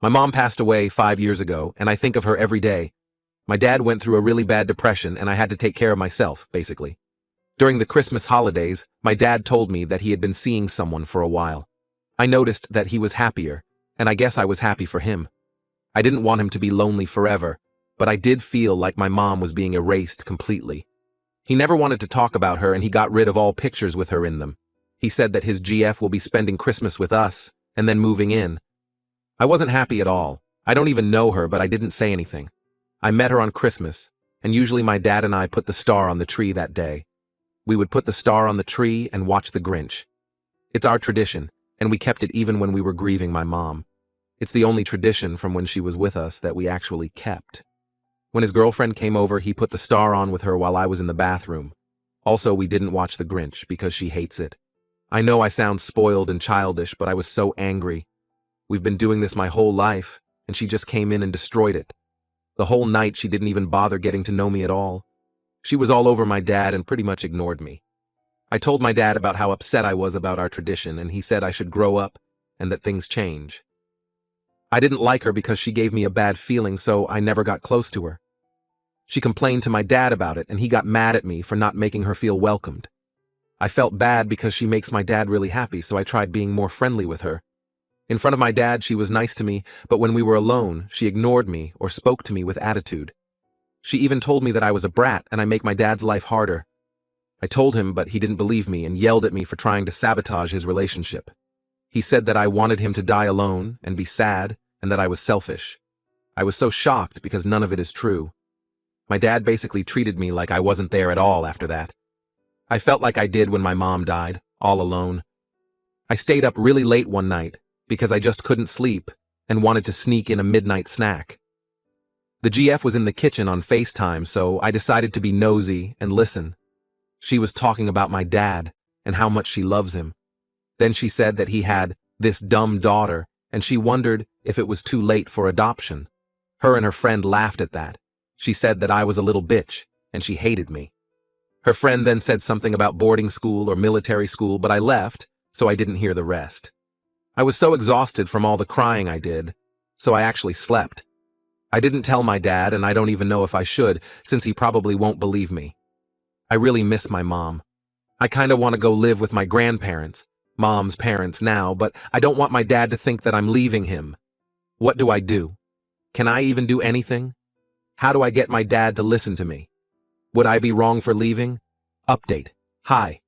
My mom passed away 5 years ago, and I think of her every day. My dad went through a really bad depression, and I had to take care of myself, basically. During the Christmas holidays, my dad told me that he had been seeing someone for a while. I noticed that he was happier, and I guess I was happy for him. I didn't want him to be lonely forever, but I did feel like my mom was being erased completely. He never wanted to talk about her, and he got rid of all pictures with her in them. He said that his GF will be spending Christmas with us, and then moving in. I wasn't happy at all. I don't even know her, but I didn't say anything. I met her on Christmas, and usually my dad and I put the star on the tree that day. We would put the star on the tree and watch The Grinch. It's our tradition, and we kept it even when we were grieving my mom. It's the only tradition from when she was with us that we actually kept. When his girlfriend came over, he put the star on with her while I was in the bathroom. Also, we didn't watch The Grinch because she hates it. I know I sound spoiled and childish, but I was so angry. We've been doing this my whole life, and she just came in and destroyed it. The whole night she didn't even bother getting to know me at all. She was all over my dad and pretty much ignored me. I told my dad about how upset I was about our tradition, and he said I should grow up and that things change. I didn't like her because she gave me a bad feeling, so I never got close to her. She complained to my dad about it, and he got mad at me for not making her feel welcomed. I felt bad because she makes my dad really happy, so I tried being more friendly with her. In front of my dad, she was nice to me, but when we were alone, she ignored me or spoke to me with attitude. She even told me that I was a brat and I make my dad's life harder. I told him, but he didn't believe me and yelled at me for trying to sabotage his relationship. He said that I wanted him to die alone and be sad and that I was selfish. I was so shocked because none of it is true. My dad basically treated me like I wasn't there at all after that. I felt like I did when my mom died, all alone. I stayed up really late one night because I just couldn't sleep and wanted to sneak in a midnight snack. The GF was in the kitchen on FaceTime, so I decided to be nosy and listen. She was talking about my dad and how much she loves him. Then she said that he had this dumb daughter, and she wondered if it was too late for adoption. Her and her friend laughed at that. She said that I was a little bitch, and she hated me. Her friend then said something about boarding school or military school, but I left, so I didn't hear the rest. I was so exhausted from all the crying I did, so I actually slept. I didn't tell my dad, and I don't even know if I should, since he probably won't believe me. I really miss my mom. I kinda want to go live with my grandparents, mom's parents now, but I don't want my dad to think that I'm leaving him. What do I do? Can I even do anything? How do I get my dad to listen to me? Would I be wrong for leaving? Update. Hi.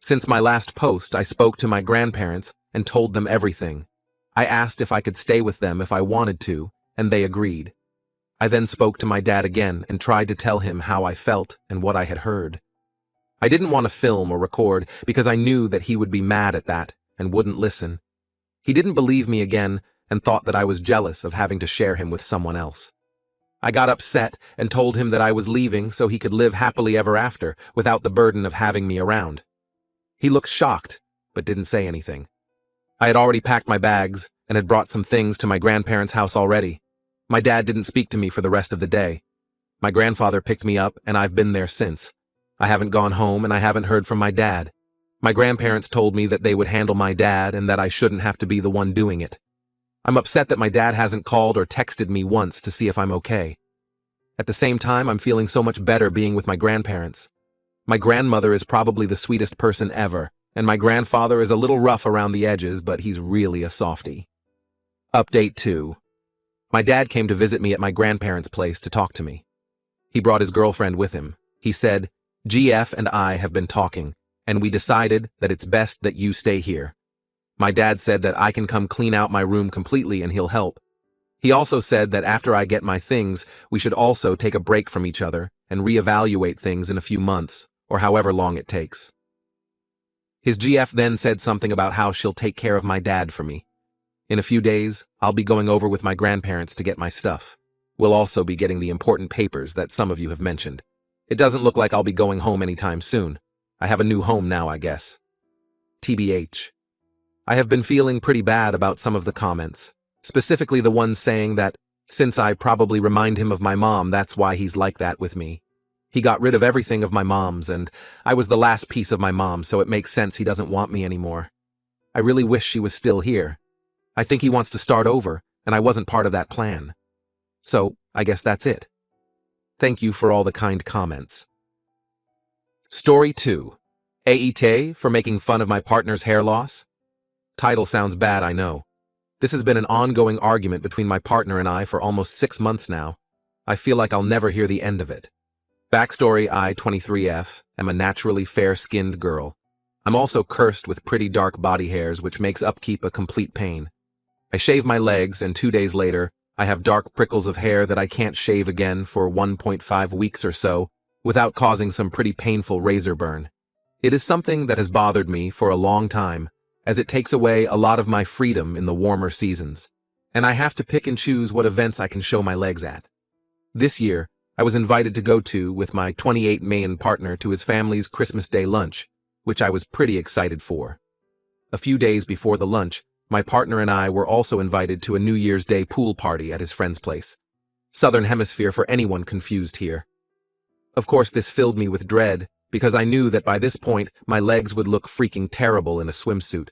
Since my last post, I spoke to my grandparents and told them everything. I asked if I could stay with them if I wanted to, and they agreed. I then spoke to my dad again and tried to tell him how I felt and what I had heard. I didn't want to film or record because I knew that he would be mad at that and wouldn't listen. He didn't believe me again and thought that I was jealous of having to share him with someone else. I got upset and told him that I was leaving so he could live happily ever after without the burden of having me around. He looked shocked, but didn't say anything. I had already packed my bags and had brought some things to my grandparents' house already. My dad didn't speak to me for the rest of the day. My grandfather picked me up, and I've been there since. I haven't gone home, and I haven't heard from my dad. My grandparents told me that they would handle my dad and that I shouldn't have to be the one doing it. I'm upset that my dad hasn't called or texted me once to see if I'm okay. At the same time, I'm feeling so much better being with my grandparents. My grandmother is probably the sweetest person ever, and my grandfather is a little rough around the edges, but he's really a softie. Update 2. My dad came to visit me at my grandparents' place to talk to me. He brought his girlfriend with him. He said, "GF and I have been talking, and we decided that it's best that you stay here." My dad said that I can come clean out my room completely and he'll help. He also said that after I get my things, we should also take a break from each other and reevaluate things in a few months, or however long it takes. His GF then said something about how she'll take care of my dad for me. In a few days, I'll be going over with my grandparents to get my stuff. We'll also be getting the important papers that some of you have mentioned. It doesn't look like I'll be going home anytime soon. I have a new home now, I guess. TBH. I have been feeling pretty bad about some of the comments, specifically the ones saying that, since I probably remind him of my mom, that's why he's like that with me. He got rid of everything of my mom's, and I was the last piece of my mom, so it makes sense he doesn't want me anymore. I really wish she was still here. I think he wants to start over, and I wasn't part of that plan. So, I guess that's it. Thank you for all the kind comments. Story 2. Aite for making fun of my partner's hair loss? Title sounds bad, I know. This has been an ongoing argument between my partner and I for almost 6 months now. I feel like I'll never hear the end of it. Backstory: I, 23F, am a naturally fair-skinned girl. I'm also cursed with pretty dark body hairs, which makes upkeep a complete pain. I shave my legs, and 2 days later, I have dark prickles of hair that I can't shave again for 1.5 weeks or so without causing some pretty painful razor burn. It is something that has bothered me for a long time, as it takes away a lot of my freedom in the warmer seasons, and I have to pick and choose what events I can show my legs at. This year, I was invited to go to with my 28 Mayan partner to his family's Christmas Day lunch, which I was pretty excited for. A few days before the lunch, my partner and I were also invited to a New Year's Day pool party at his friend's place. Southern Hemisphere for anyone confused here. Of course, this filled me with dread, because I knew that by this point my legs would look freaking terrible in a swimsuit.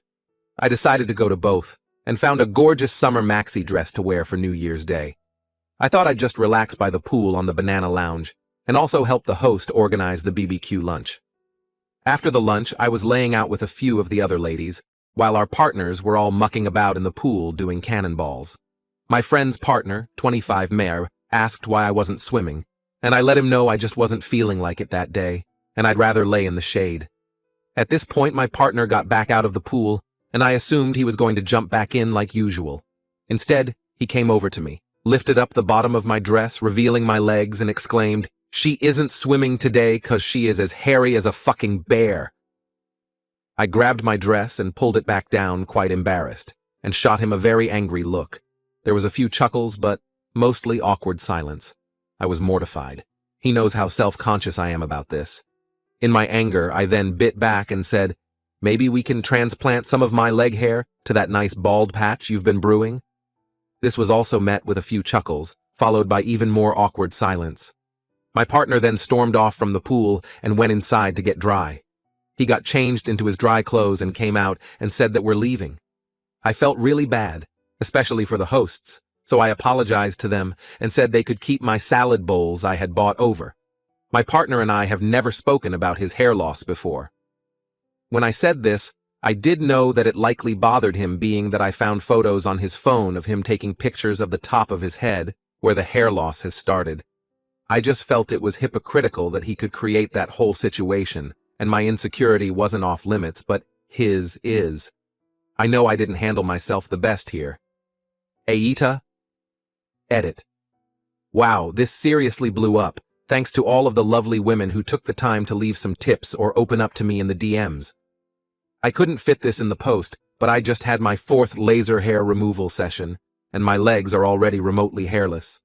I decided to go to both, and found a gorgeous summer maxi dress to wear for New Year's Day. I thought I'd just relax by the pool on the banana lounge, and also help the host organize the BBQ lunch. After the lunch, I was laying out with a few of the other ladies, while our partners were all mucking about in the pool doing cannonballs. My friend's partner, 25 Mer, asked why I wasn't swimming, and I let him know I just wasn't feeling like it that day, and I'd rather lay in the shade. At this point, my partner got back out of the pool, and I assumed he was going to jump back in like usual. Instead, he came over to me, lifted up the bottom of my dress, revealing my legs, and exclaimed, "She isn't swimming today 'cause she is as hairy as a fucking bear." I grabbed my dress and pulled it back down, quite embarrassed, and shot him a very angry look. There was a few chuckles, but mostly awkward silence. I was mortified. He knows how self-conscious I am about this. In my anger, I then bit back and said, "Maybe we can transplant some of my leg hair to that nice bald patch you've been brewing?" This was also met with a few chuckles, followed by even more awkward silence. My partner then stormed off from the pool and went inside to get dry. He got changed into his dry clothes and came out and said that we're leaving. I felt really bad, especially for the hosts, so I apologized to them and said they could keep my salad bowls I had bought over. My partner and I have never spoken about his hair loss before. When I said this, I did know that it likely bothered him, being that I found photos on his phone of him taking pictures of the top of his head, where the hair loss has started. I just felt it was hypocritical that he could create that whole situation, and my insecurity wasn't off limits, but his is. I know I didn't handle myself the best here. Aita? Edit. Wow, this seriously blew up, thanks to all of the lovely women who took the time to leave some tips or open up to me in the DMs. I couldn't fit this in the post, but I just had my 4th laser hair removal session, and my legs are already remotely hairless.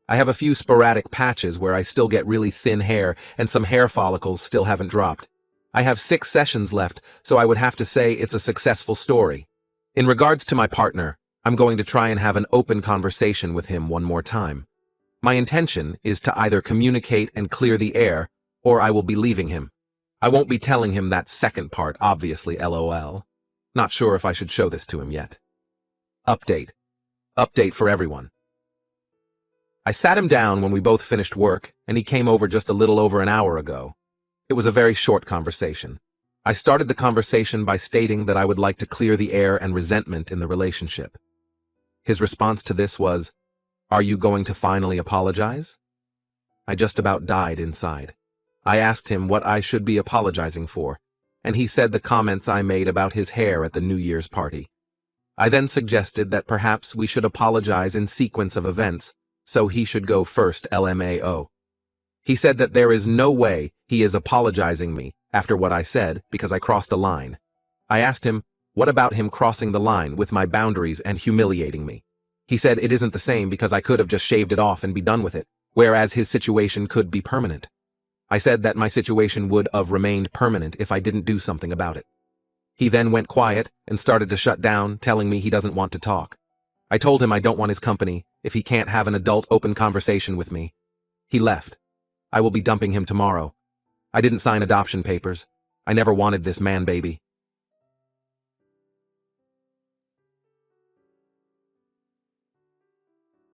I have a few sporadic patches where I still get really thin hair, and some hair follicles still haven't dropped. I have 6 sessions left, so I would have to say it's a successful story. In regards to my partner, I'm going to try and have an open conversation with him one more time. My intention is to either communicate and clear the air, or I will be leaving him. I won't be telling him that second part, obviously, LOL. Not sure if I should show this to him yet. Update. Update for everyone. I sat him down when we both finished work, and he came over just a little over an hour ago. It was a very short conversation. I started the conversation by stating that I would like to clear the air and resentment in the relationship. His response to this was, "Are you going to finally apologize?" I just about died inside. I asked him what I should be apologizing for, and he said the comments I made about his hair at the New Year's party. I then suggested that perhaps we should apologize in sequence of events, so he should go first, LMAO. He said that there is no way he is apologizing me after what I said because I crossed a line. I asked him, what about him crossing the line with my boundaries and humiliating me? He said it isn't the same because I could have just shaved it off and be done with it, whereas his situation could be permanent. I said that my situation would have remained permanent if I didn't do something about it. He then went quiet and started to shut down, telling me he doesn't want to talk. I told him I don't want his company if he can't have an adult open conversation with me. He left. I will be dumping him tomorrow. I didn't sign adoption papers. I never wanted this man baby.